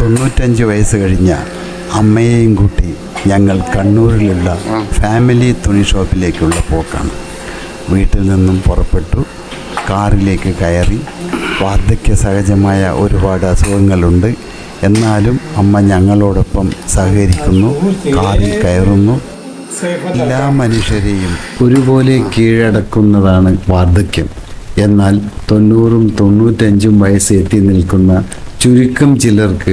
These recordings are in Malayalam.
95 വയസ്സ് കഴിഞ്ഞ അമ്മയെയും കൂട്ടി ഞങ്ങൾ കണ്ണൂരിലുള്ള ഫാമിലി തുണി ഷോപ്പിലേക്കുള്ള പോക്കാണ്. വീട്ടിൽ നിന്നും പുറപ്പെട്ടു, കാറിലേക്ക് കയറി. വാർദ്ധക്യ സഹജമായ ഒരുപാട് അസുഖങ്ങളുണ്ട്. എന്നാലും അമ്മ ഞങ്ങളോടൊപ്പം സഹകരിക്കുന്നു, കാറിൽ കയറുന്നു. എല്ലാ മനുഷ്യരെയും ഒരുപോലെ കീഴടക്കുന്നതാണ് വാർദ്ധക്യം. എന്നാൽ 90ഉം 95ഉം വയസ്സ് എത്തി നിൽക്കുന്ന ചുരുക്കം ചിലർക്ക്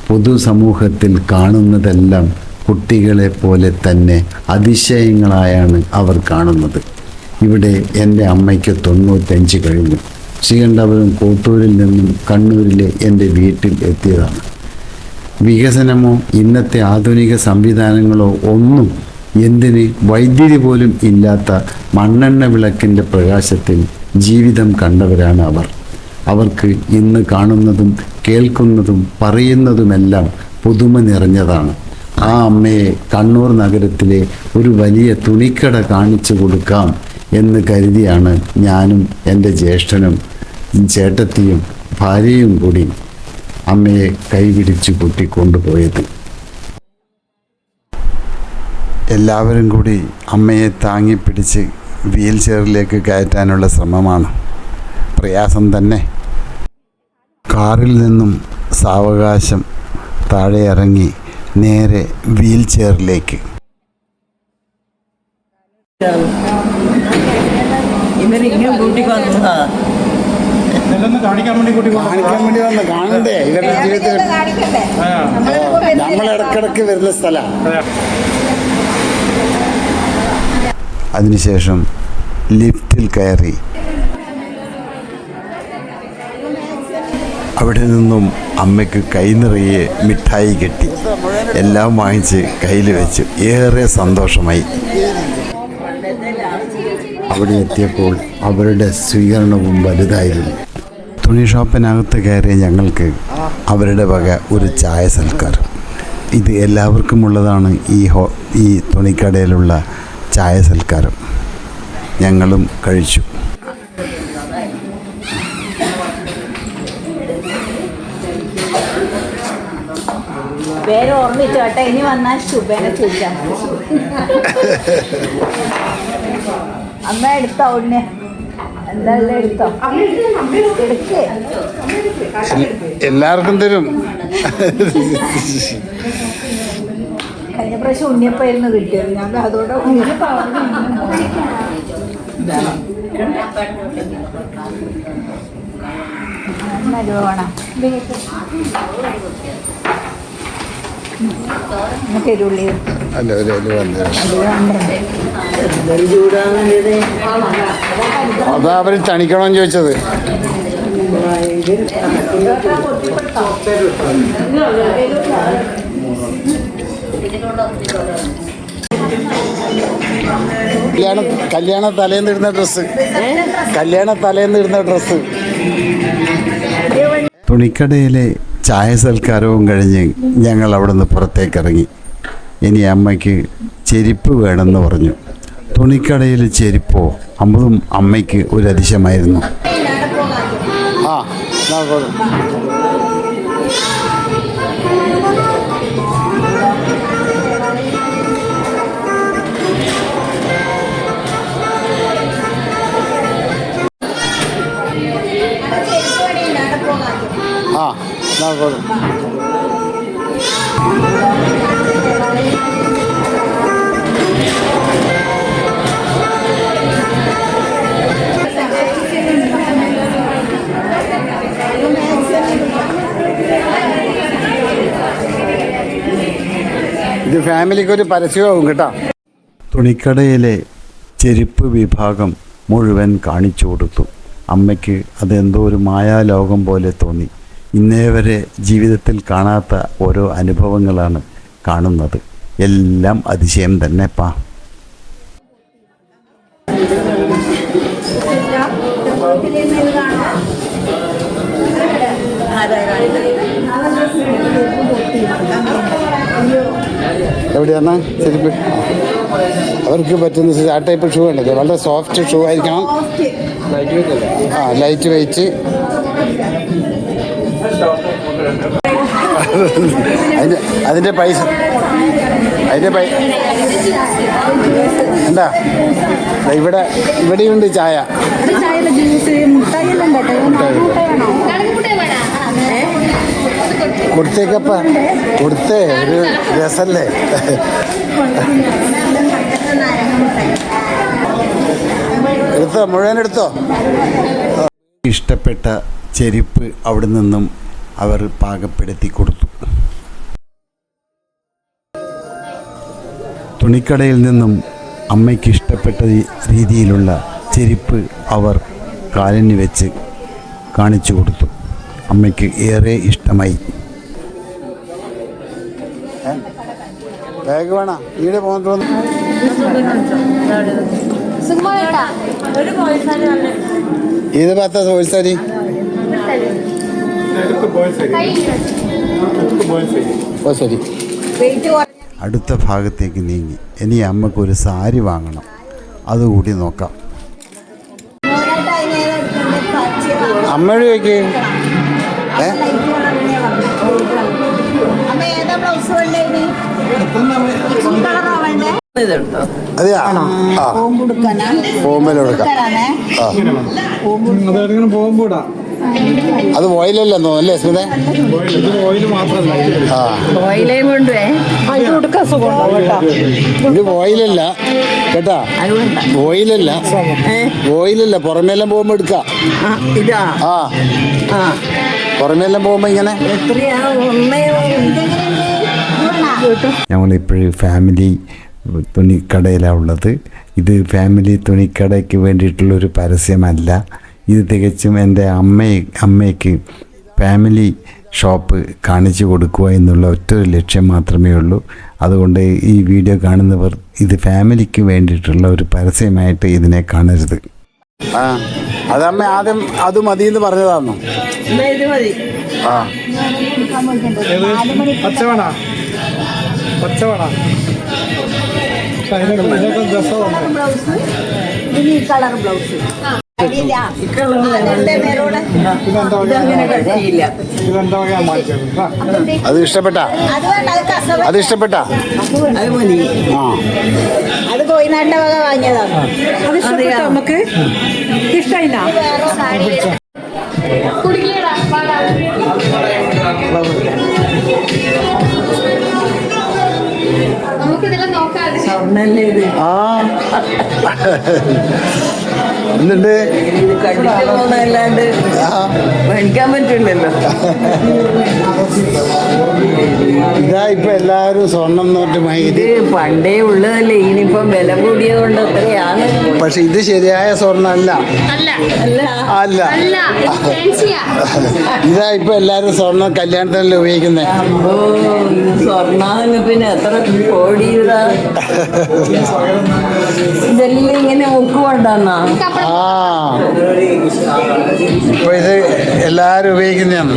പൊതുസമൂഹത്തിൽ കാണുന്നതെല്ലാം കുട്ടികളെ പോലെ തന്നെ അതിശയങ്ങളായാണ് അവർ കാണുന്നത്. ഇവിടെ എൻ്റെ അമ്മയ്ക്ക് 95 കഴിഞ്ഞു. ശ്രീകണ്ഠപുരം കോട്ടൂരിൽ നിന്നും കണ്ണൂരിലെ എൻ്റെ വീട്ടിൽ എത്തിയതാണ്. വികസനമോ ഇന്നത്തെ ആധുനിക സംവിധാനങ്ങളോ ഒന്നും, എന്തിന് വൈദ്യുതി പോലും ഇല്ലാത്ത മണ്ണെണ്ണ വിളക്കിൻ്റെ പ്രകാശത്തിൽ ജീവിതം കണ്ടവരാണ് അവർ. അവർക്ക് ഇന്ന് കാണുന്നതും കേൾക്കുന്നതും പറയുന്നതുമെല്ലാം പുതുമ നിറഞ്ഞതാണ്. ആ അമ്മയെ കണ്ണൂർ നഗരത്തിലെ ഒരു വലിയ തുണിക്കട കാണിച്ചു കൊടുക്കാം എന്ന് കരുതിയാണ് ഞാനും എൻ്റെ ജ്യേഷ്ഠനും ചേട്ടത്തിയും ഭാര്യയും കൂടി അമ്മയെ കൈപിടിച്ച് കൂട്ടിക്കൊണ്ടുപോയത്. എല്ലാവരും കൂടി അമ്മയെ താങ്ങിപ്പിടിച്ച് വീൽ ചെയറിലേക്ക് കയറ്റാനുള്ള ശ്രമമാണ്. പ്രയാസം തന്നെ. കാറിൽ നിന്നും സാവകാശം താഴെ ഇറങ്ങി നേരെ വീൽ ചെയറിലേക്ക്. കാണണ്ടേ ഇവരുടെ ജീവിതത്തിൽ നമ്മളിടക്കിടക്ക് വരുന്ന സ്ഥലമാണ്. അതിനുശേഷം ലിഫ്റ്റിൽ കയറി അവിടെ നിന്നും അമ്മയ്ക്ക് കൈ നിറയെ മിഠായി കെട്ടി. എല്ലാം വാങ്ങിച്ച് കയ്യിൽ വെച്ചു. ഏറെ സന്തോഷമായി. അവിടെ എത്തിയപ്പോൾ അവരുടെ സ്വീകരണവും വലുതായിരുന്നു. തുണി ഷോപ്പിനകത്ത് കയറിയ ഞങ്ങൾക്ക് അവരുടെ വക ഒരു ചായ സൽക്കാരം. ഇത് എല്ലാവർക്കും ഉള്ളതാണ് ഈ തുണിക്കടയിലുള്ള ചായ സൽക്കാരം. ഞങ്ങളും കഴിച്ചു. പേര് ഓർമ്മിച്ചോട്ടെ, ഇനി വന്നാൽ ശുഭേനെ ചോദിച്ചാൽ അമ്മ എടുത്തോ ഉണ്ണെ, എന്തായാലും എടുത്തോ, എടുക്കേ എല്ലാവർക്കും തരും. കഴിഞ്ഞ പ്രാവശ്യം ഉണ്ണിയപ്പായിരുന്നു കിട്ടിയത്. ഞാൻ അതോടെ വേണം തെരുള്ളി അതാ അവർ ചണിക്കണമെന്ന് ചോദിച്ചത്. കല്യാണ തലേന്ന് ഇടുന്ന ഡ്രസ്സ്. തുണിക്കടയിലെ ചായ സൽക്കാരവും കഴിഞ്ഞ് ഞങ്ങൾ അവിടെ നിന്ന് പുറത്തേക്കിറങ്ങി. ഇനി അമ്മയ്ക്ക് ചെരുപ്പ് വേണമെന്ന് പറഞ്ഞു. തുണിക്കടയിൽ ചെരുപ്പോ, അതും അമ്മയ്ക്ക് ഒരു അതിശയമായിരുന്നു. ഇത് ഫാമിലിക്ക് ഒരു പരസ്യമാവും കേട്ടോ. തുണിക്കടയിലെ ചെരുപ്പ് വിഭാഗം മുഴുവൻ കാണിച്ചു കൊടുത്തു. അമ്മയ്ക്ക് അതെന്തോ ഒരു മായാലോകം പോലെ തോന്നി. ഇന്നേ വരെ ജീവിതത്തിൽ കാണാത്ത ഓരോ അനുഭവങ്ങളാണ് കാണുന്നത്. എല്ലാം അതിശയം തന്നെപ്പാ. എവിടെയാണ് ചെരുപ്പ്? അവർക്ക് പറ്റുന്ന ആ ടൈപ്പ് ഷൂ ഉണ്ടല്ലോ, വളരെ സോഫ്റ്റ് ഷൂ ആയിരിക്കണം. Light weight. അതിൻ്റെ പൈസ എന്താ ഇവിടെയുണ്ട് ചായ. ജ്യൂസ് മുട്ടായിയെല്ലാം കൊടുത്തേക്കപ്പ കൊടുത്തേ, ഒരു രസല്ലേ. എടുത്തോ, മുഴുവൻ എടുത്തോ. ഇഷ്ടപ്പെട്ട ചെരുപ്പ് അവിടെ നിന്നും അവർ പാകപ്പെടുത്തി കൊടുത്തു. തുണിക്കടയിൽ നിന്നും അമ്മയ്ക്ക് ഇഷ്ടപ്പെട്ട രീതിയിലുള്ള ചെരുപ്പ് അവർ കാലിന് വെച്ച് കാണിച്ചു കൊടുത്തു. അമ്മയ്ക്ക് ഏറെ ഇഷ്ടമായി. ബാഗ് വേണോ? ഈടെ പോകാൻ ഇത് പത്താ സോഴ്സാരി. ഓ ശരി. അടുത്ത ഭാഗത്തേക്ക് നീങ്ങി. ഇനി അമ്മക്കൊരു സാരി വാങ്ങണം, അതുകൂടി നോക്കാം. അമ്മയോട് ചോദിക്കേ. അതെയാ? അത് ഓയിലല്ലെന്ന് തോന്നല്ലേ സ്മിത? ഇത് ഓയിലല്ല കേട്ടാ, ഓയിലല്ല. പുറമേല്ലാം പോകുമ്പോ എടുക്കാം. പുറമേല്ലാം പോകുമ്പോ ഇങ്ങനെ. ഞങ്ങളിപ്പോഴും ഫാമിലി തുണിക്കടയിലാണ് ഉള്ളത്. ഇത് ഫാമിലി തുണിക്കടയ്ക്ക് വേണ്ടിയിട്ടുള്ളൊരു പരസ്യമല്ല. ഇത് തികച്ചും എൻ്റെ അമ്മയ്ക്ക് ഫാമിലി ഷോപ്പ് കാണിച്ചു കൊടുക്കുക എന്നുള്ള ഒറ്റൊരു ലക്ഷ്യം മാത്രമേ ഉള്ളൂ. അതുകൊണ്ട് ഈ വീഡിയോ കാണുന്നവർ ഇത് ഫാമിലിക്ക് വേണ്ടിയിട്ടുള്ള ഒരു പരസ്യമായിട്ട് ഇതിനെ കാണരുത്. അതമ്മ ആദ്യം അത് മതി എന്ന് പറഞ്ഞതാണോ? കളർ ബ്ലൗസ് അത് ഇഷ്ടപ്പെട്ടാ? അത് കോയിനാട്ട വക വാങ്ങിയതാണ്. നമുക്ക് ഇഷ്ടമില്ല. എന്നിട്ട് അല്ലാണ്ട് മേടിക്കാൻ പറ്റില്ലല്ലോ. ഇതാ ഇപ്പൊ എല്ലാരും സ്വർണം നോട്ട് ഇത് പണ്ടേ ഉള്ളതല്ലേ, ഇനിയിപ്പം വില കൂടിയത് കൊണ്ട് എത്രയാണ്. പക്ഷെ ഇത് ശരിയായ സ്വർണ്ണം അല്ല. ഇതാ ഇപ്പൊ എല്ലാരും സ്വർണ്ണം കല്യാണത്തിനല്ലേ ഉപയോഗിക്കുന്നേ. സ്വർണ്ണ പിന്നെ എത്ര കോടി ഇതെല്ലാം ഇങ്ങനെ മുക്കുകൊണ്ടാന്നാ. ഇപ്പൊ ഇത് എല്ലാരും ഉപയോഗിക്കുന്നതാണ്.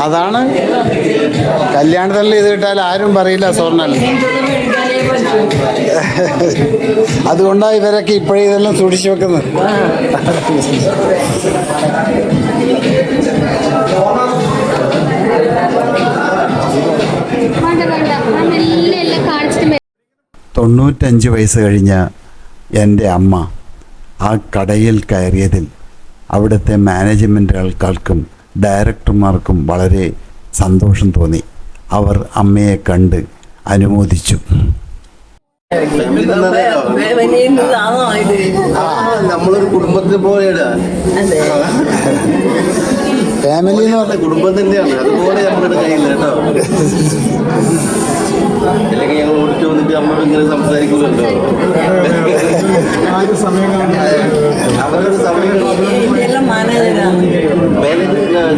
അതാണ് കല്യാണത്തിൽ ഇത് കിട്ടാൽ ആരും പറയില്ല സ്വർണ്ണല്ല. അതുകൊണ്ടാണ് ഇവരൊക്കെ ഇപ്പോഴേ ഇതെല്ലാം സൂക്ഷിച്ചു വെക്കുന്നത്. തൊണ്ണൂറ്റഞ്ച് വയസ്സ് കഴിഞ്ഞ എൻ്റെ അമ്മ ആ കടയിൽ കയറിയതിൽ അവിടുത്തെ മാനേജ്മെൻ്റ് ആൾക്കാർക്കും ഡയറക്ടർമാർക്കും വളരെ സന്തോഷം തോന്നി. അവർ അമ്മയെ കണ്ട് അനുമോദിച്ചു. നമ്മളൊരു കുടുംബത്തെ പോലെയാണ്. ഫാമിലി എന്ന് പറഞ്ഞ കുടുംബം തന്നെയാണ്. അതുപോലെ നമ്മുടെ കയ്യിൽ കേട്ടോ. അല്ലെങ്കിൽ ഞങ്ങൾ ഓടിച്ചു വന്നിട്ട് അമ്മയോട് ഇങ്ങനെ സംസാരിക്കുന്നുണ്ടോ? അവരുടെ സമയം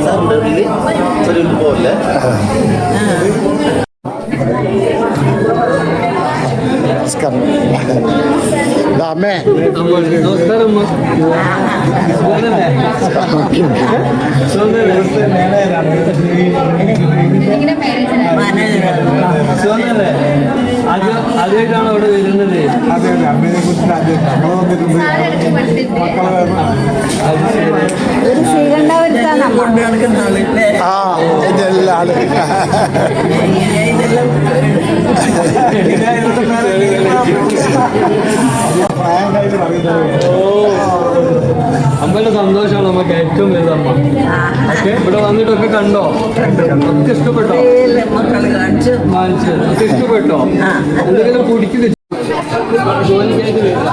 സാറിൻ്റെ ഒരു പോലെ നമസ്കാരം. അമ്മേ ആദ്യമായിട്ടാണ് അവിടെ വരുന്നത്. അതെ അതെ അമ്മയെ കുറിച്ച് ആദ്യമായിട്ട് ഞങ്ങൾ വന്നിട്ടുണ്ട്. ഒരു ശ്രീകണ്ഠാപുരത്താണ് അമ്മ. ആ ഇതെല്ലാം ആള് പ്രായം കഴിഞ്ഞ് പറയുന്നത് അമ്മയുടെ സന്തോഷമാണ് നമുക്ക് ഏറ്റവും വലുത്. അമ്മ ഓക്കെ ഇവിടെ വന്നിട്ടൊക്കെ കണ്ടോ? ഒക്കെ ഇഷ്ടപ്പെട്ടോ? മക്കള് കാണിച്ചു വാങ്ങിച്ചു ഒക്കെ ഇഷ്ടപ്പെട്ടോ? എന്തെങ്കിലും കുടിക്കുന്ന ജോലിക്കായിട്ട് വരില്ല.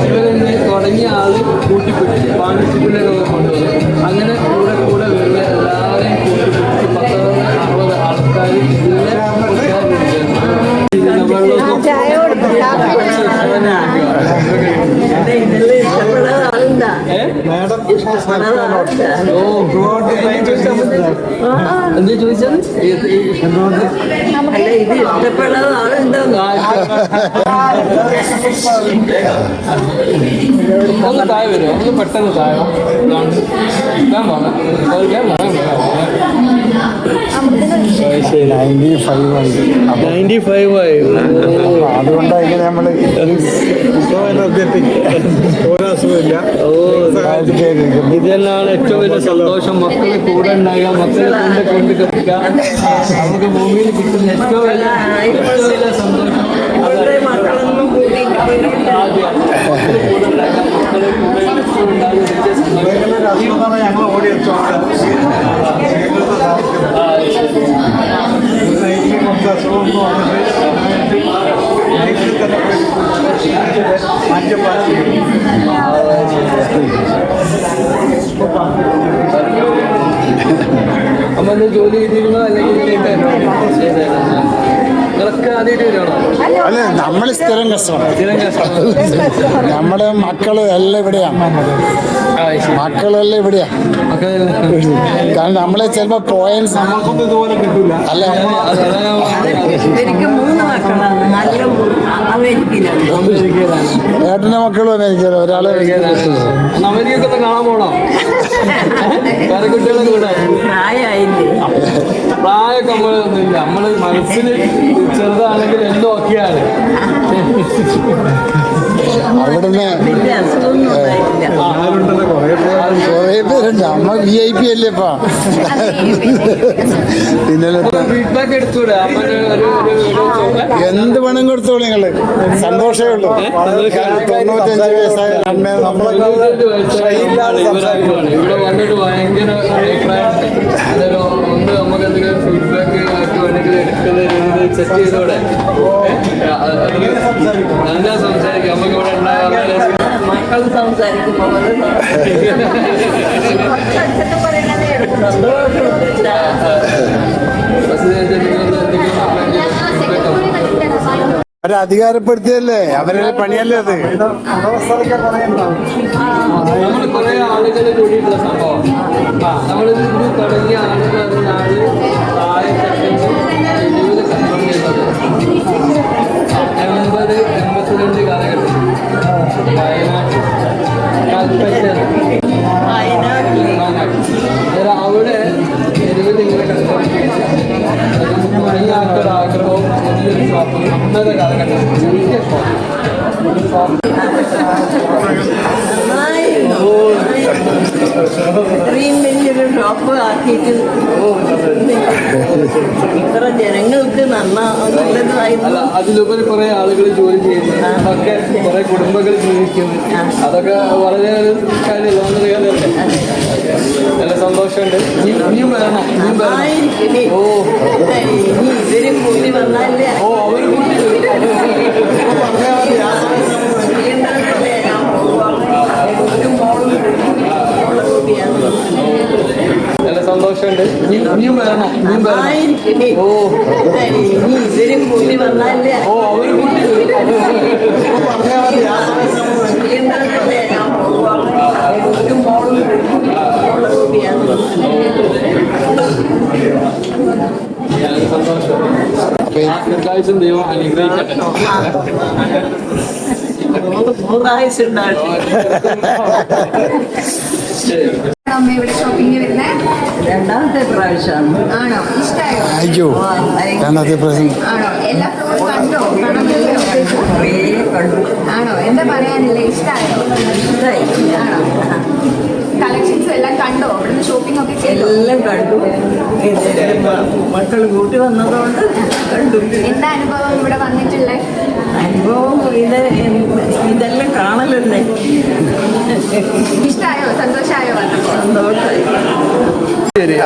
ഇവരെന്നെ തുടങ്ങിയ ആള് കൂട്ടിപ്പിടിച്ച് പാണിച്ചിപ്പിള്ളൊക്കെ കൊണ്ടുവന്നു. അങ്ങനെ കൂടെ കൂടെ വരുന്ന എല്ലാവരെയും കൂട്ടിപ്പിടിച്ച് 10-60 ആൾക്കാർ ചായ കൊടുക്കും. ഇതെല്ലാം ഇഷ്ടപ്പെടാത്ത ആളുണ്ടാ? എന്താ ചോദിച്ചത്? അല്ല ഇത് ഇഷ്ടപ്പെടാത്ത ആളുണ്ടോ? ഒന്ന് താഴെ വരുമോ? ഒന്ന് പെട്ടെന്ന് താഴെ ഞാൻ പോകാം. 95 ആയി. അതുകൊണ്ടാണ് ഇങ്ങനെ നമ്മൾ ഓരോ അസുഖമില്ല. ഇതെല്ലാം ഏറ്റവും വലിയ സന്തോഷം. മക്കളെ കൂടെ ഉണ്ടാകുക, മക്കളെ കൊണ്ട് കെട്ടുക, നമുക്ക് ഭൂമിയിൽ കിട്ടുന്ന ഏറ്റവും വലിയ സന്തോഷം. അവരുടെ മക്കളൊന്നും കൂട്ടിയിട്ട് വരില്ല. മക്കളെ കൂടെ ഉണ്ടാകുക, മക്കളെ കൂടെ ഉണ്ടാകുക വലിയ സന്തോഷം. ഞങ്ങൾ ഓടി വെച്ചോണ്ട് അസുഖമൊന്നും വന്നിട്ട് മാറ്റപ്പാടി അമ്മ എന്ത് ജോലി ചെയ്തിരുന്നോ അല്ലെങ്കിൽ നിങ്ങളൊക്കെ ആദ്യമായിട്ട് വരുവാണോ? അല്ല നമ്മൾ സ്ഥിരം കസ്റ്റമർ. സ്ഥിരം കസ്റ്റമർ. നമ്മുടെ മക്കള് എല്ലാം ഇവിടെയാണ്. മക്കളെല്ലാം ഇവിടെയാ. കാരണം നമ്മളെ ചിലപ്പോ പോയിന്റ്സ് നമുക്കൊന്നും ഇതുപോലെ കിട്ടൂല. അല്ല എനിക്ക് 3 മക്കളാണ്. നല്ല അമേരിക്കയിലാണ്. ഏട്ടന്റെ മക്കളും അമേരിക്കയില. ഒരാള് അമേരിക്കൊക്കെ കാണാൻ പോണോ? വേറെ കുട്ടികളൊക്കെ ഇവിടെ പ്രായമായില്ലേ? പ്രായമൊക്കെ നമ്മളൊന്നുമില്ല. നമ്മള് മനസ്സിൽ ചെറുതാണെങ്കിൽ എന്തോ ഒക്കെയാണ്. അവിടുന്ന് വലിയ അസുഖമൊന്നും ഉണ്ടായിട്ടില്ല. ആരുണ്ടല്ലോ കുറേ പേരുണ്ട്. അമ്മ VIP അല്ലേ ഇപ്പൊ. പിന്നെ ഫീഡ്ബാക്ക് എടുത്തൂടെ? അമ്മന് എന്ത് പണം കൊടുത്തോളൂ നിങ്ങള്. സന്തോഷമേ ഉള്ളൂ. 95 വയസ്സായ അമ്മ നമ്മളെ ഇവിടെ വന്നിട്ട് ഭയങ്കര അഭിപ്രായം. ഒന്ന് നമുക്ക് എന്തെങ്കിലും ഫീഡ്ബാക്ക് ആക്കി വേണമെങ്കിൽ എടുക്കുന്ന രീതിയിൽ സെറ്റ് ചെയ്തോടെ നല്ല സംസാരിക്കും. നമുക്ക് ഇവിടെ ഉണ്ടാകാൻ മക്കൾ സംസാരിക്കുമ്പോൾ സന്തോഷമുണ്ട്. അവരെ അധികാരപ്പെടുത്തിയല്ലേ, അവരുടെ പണിയല്ലേ അത്. നമ്മൾ കുറെ ആളുകൾ കൂടിയിട്ടുള്ള സംഭവം. നമ്മളിത് തുടങ്ങിയ ആളുകൾ നാല് 1970 കൺഫേം ചെയ്തത് 80-82 കാലഘട്ടം വയനാട് അവിടെ 70 ഇങ്ങനെ കൺഫേം ചെയ്തു. മണിയാക്കൊരു ആഗ്രഹവും വലിയൊരു ഷോപ്പ് അന്നത്തെ കാലഘട്ടം വലിയ ഷോപ്പ്. ഇത്രയും വലിയൊരു ഷോപ്പ് ആക്കിയിട്ട് ഇത്ര ജനങ്ങൾക്ക് നല്ലതായിരുന്നു. അല്ല, അതിലുപരി കുറെ ആളുകൾ ജോലി ചെയ്യുന്നു, ഒക്കെ കുറെ കുടുംബങ്ങൾ ജീവിക്കുന്നു. അതൊക്കെ വളരെ ഒരു കാര്യമല്ല, ഒന്നറിയാതെ നല്ല സന്തോഷമുണ്ട്. ഇനിയും വരണം, ഇനിയും വരണം. ഓ ഇനി ഇവരും കൂടി വന്നാലേ ഓ അവർ കൂട്ടി നല്ല സന്തോഷമുണ്ട്. ഇനിയും വരണം, ഇനിയും വരണം. ഓ ഇനി ഇവരും കൂടി വന്നാലേ ഓ അവർ കൂട്ടി സന്തോഷം. ദൈവം അനുഗ്രഹിക്കട്ടെ. അമ്മ ഇവിടെ ഷോപ്പിംഗ് വരുന്നത് രണ്ടാമത്തെ പ്രാവശ്യമാണ്. ആണോ? ഇഷ്ടമായോ? അയ്യോ രണ്ടാമത്തെ പ്രാവശ്യം ആണോ? എല്ലാ ഫ്രൂട്ട്സ് കണ്ടോ? കുറേ കണ്ടു. ആണോ? എന്താ പറയാനില്ല? ഇഷ്ടമായോ? ഇഷ്ടായി. ആണോ? കളക്ഷൻസ് എല്ലാം കണ്ടോ? ഇവിടുന്ന് ഷോപ്പിംഗ് ഒക്കെ ചെയ്തോ? എല്ലാം കണ്ടു. മക്കൾ കൂട്ടി വന്നതുകൊണ്ട് കണ്ടു. എന്താ അനുഭവം ഇവിടെ വന്നിട്ടുള്ളത്? അനുഭവം ഇതെല്ലാം കാണലല്ലേ. ഇഷ്ടമായോ? സന്തോഷമായോ വന്നപ്പോൾ? സന്തോഷമായി. ശരി,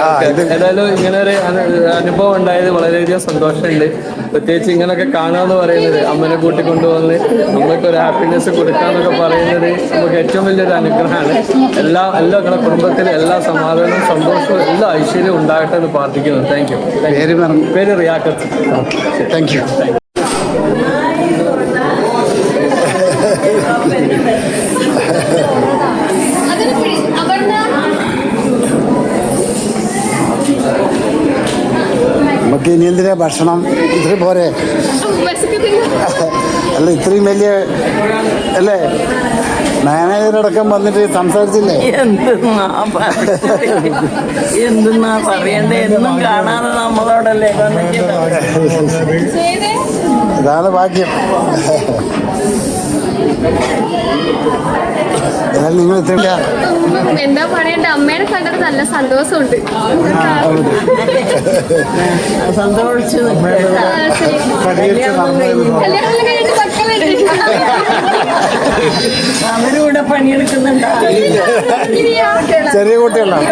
ഏതായാലും ഇങ്ങനെ ഒരു അനുഭവം ഉണ്ടായത് വളരെയധികം സന്തോഷമുണ്ട്. പ്രത്യേകിച്ച് ഇങ്ങനെയൊക്കെ കാണാന്ന് പറയുന്നത്, അമ്മനെ കൂട്ടിക്കൊണ്ടുവന്ന് നമ്മൾക്ക് ഒരു ഹാപ്പിനെസ് കൊടുക്കാന്നൊക്കെ പറയുന്നത് നമുക്ക് ഏറ്റവും വലിയൊരു അനുഗ്രഹമാണ്. എല്ലാ നിങ്ങളുടെ കുടുംബത്തിൽ എല്ലാ സമാധാനവും സന്തോഷവും എല്ലാ ഐശ്വര്യവും ഉണ്ടാകട്ടെ എന്ന് പ്രാർത്ഥിക്കുന്നു. Thank you. പേര് റിയാക്കത്ത്. Thank you. നമുക്ക് ഇനി എന്തിനാ ഭക്ഷണം? ഇത്രയും പോരെ? അല്ല, ഇത്രയും വലിയ അല്ലേ? മാനേജറടക്കം വന്നിട്ട് സംസാരിച്ചില്ലേ? എന്തെന്നാ പറയണ്ടേ? എന്നും കാണാതെ നമ്മളോടല്ലേ ഇതാണ് ഭാഗ്യം. എന്നാൽ നിങ്ങൾ ഇത്രയില്ല. എന്താ പറയണ്ട, അമ്മേനെ കണ്ടത് നല്ല സന്തോഷമുണ്ട്. സന്തോഷിച്ചു. കല്യാണം കഴിഞ്ഞിട്ട് മക്കളുണ്ട്. അവരൂടെ പണിയെടുക്കുന്നുണ്ടോ? ചെറിയ കുട്ടികളാണ്.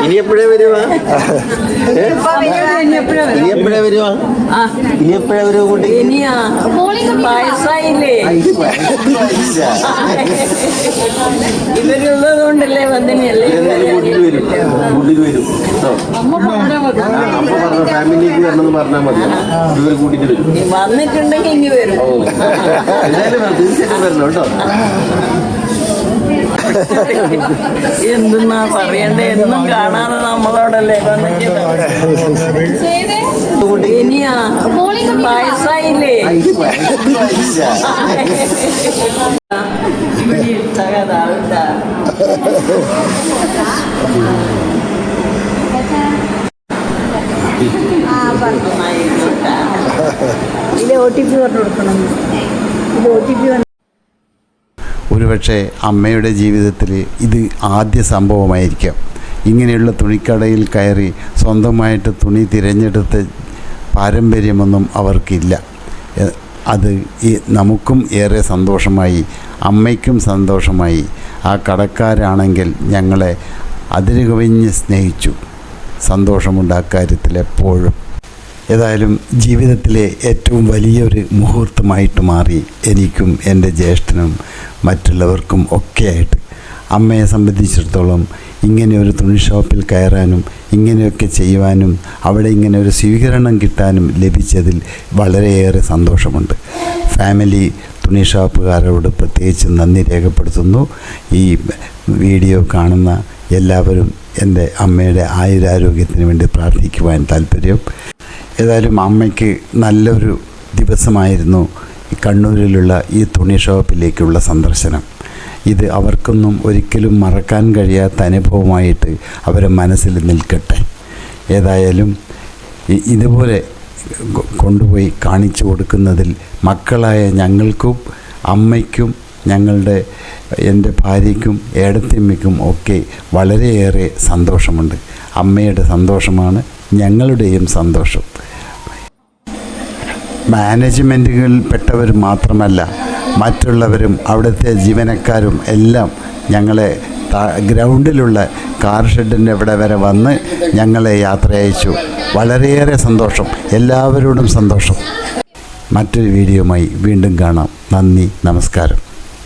ഇനി എപ്പോഴേ വരുവാ? ഇനി എപ്പോഴേ വരുവാ? ഇനി എപ്പോഴേ വരുവാ കുട്ടി? ഇനിയാ വയസ്സായില്ലേ? ഇവരുള്ളത് കൊണ്ടല്ലേ വന്നിനല്ലേ. കൂട്ടിട്ട് വരും കേട്ടോ. അമ്മ പറഞ്ഞ ഫാമിലിക്ക് വരണമെന്ന് പറഞ്ഞാൽ മതി, ഇവർ കൂട്ടിട്ട് വരും. വന്നിട്ടുണ്ടെങ്കിൽ ഇനി വരും. ഓ, എന്തായാലും തീർച്ചയായിട്ടും വരണം കേട്ടോ. എന്തെന്നാ പറയണ്ടേ? എന്നും കാണാതെ നമ്മളോടല്ലേ ഇനിയാ വയസ്സായില്ലേ? ഇത് OTP പറഞ്ഞു കൊടുക്കണം. ഇത് OTP. ഒരുപക്ഷെ അമ്മയുടെ ജീവിതത്തിൽ ഇത് ആദ്യ സംഭവമായിരിക്കാം. ഇങ്ങനെയുള്ള തുണിക്കടയിൽ കയറി സ്വന്തമായിട്ട് തുണി തിരഞ്ഞെടുത്ത പാരമ്പര്യമൊന്നും അവർക്കില്ല. അത് നമുക്കും ഏറെ സന്തോഷമായി, അമ്മയ്ക്കും സന്തോഷമായി. ആ കടക്കാരാണെങ്കിൽ ഞങ്ങളെ അതിരുകവിഞ്ഞ് സ്നേഹിച്ചു. സന്തോഷമുണ്ട് അക്കാര്യത്തിൽ എപ്പോഴും. ഏതായാലും ജീവിതത്തിലെ ഏറ്റവും വലിയൊരു മുഹൂർത്തമായിട്ട് മാറി എനിക്കും എൻ്റെ ജ്യേഷ്ഠനും മറ്റുള്ളവർക്കും ഒക്കെയായിട്ട്. അമ്മയെ സംബന്ധിച്ചിടത്തോളം ഇങ്ങനെ ഒരു തുണി ഷോപ്പിൽ കയറാനും ഇങ്ങനെയൊക്കെ ചെയ്യുവാനും അവിടെ ഇങ്ങനെ ഒരു സ്വീകരണം കിട്ടാനും ലഭിച്ചതിൽ വളരെയേറെ സന്തോഷമുണ്ട്. ഫാമിലി തുണി ഷോപ്പുകാരോട് പ്രത്യേകിച്ച് നന്ദി രേഖപ്പെടുത്തുന്നു. ഈ വീഡിയോ കാണുന്ന എല്ലാവരും എൻ്റെ അമ്മയുടെ ആയുരാരോഗ്യത്തിന് വേണ്ടി പ്രാർത്ഥിക്കുവാൻ താല്പര്യം. ഏതായാലും അമ്മയ്ക്ക് നല്ലൊരു ദിവസമായിരുന്നു കണ്ണൂരിലുള്ള ഈ തുണി ഷോപ്പിലേക്കുള്ള സന്ദർശനം. ഇത് അവർക്കൊന്നും ഒരിക്കലും മറക്കാൻ കഴിയാത്ത അനുഭവമായിട്ട് അവരെ മനസ്സിൽ നിൽക്കട്ടെ. ഏതായാലും ഇതുപോലെ കൊണ്ടുപോയി കാണിച്ചു കൊടുക്കുന്നതിൽ മക്കളായ ഞങ്ങൾക്കും അമ്മയ്ക്കും എൻ്റെ ഭാര്യയ്ക്കും ഏടത്തിയമ്മയ്ക്കും ഒക്കെ വളരെയേറെ സന്തോഷമുണ്ട്. അമ്മയുടെ സന്തോഷമാണ് ഞങ്ങളുടെയും സന്തോഷം. മാനേജ്മെൻറ്റുകളിൽപ്പെട്ടവർ മാത്രമല്ല, മറ്റുള്ളവരും അവിടുത്തെ ജീവനക്കാരും എല്ലാം ഞങ്ങളെ ഗ്രൗണ്ടിലുള്ള കാർ ഷെഡിൻ്റെ ഇവിടെ വരെ വന്ന് ഞങ്ങളെ യാത്ര അയച്ചു. വളരെയേറെ സന്തോഷം, എല്ലാവരോടും സന്തോഷം. മറ്റൊരു വീഡിയോയുമായി വീണ്ടും കാണാം. നന്ദി, നമസ്കാരം.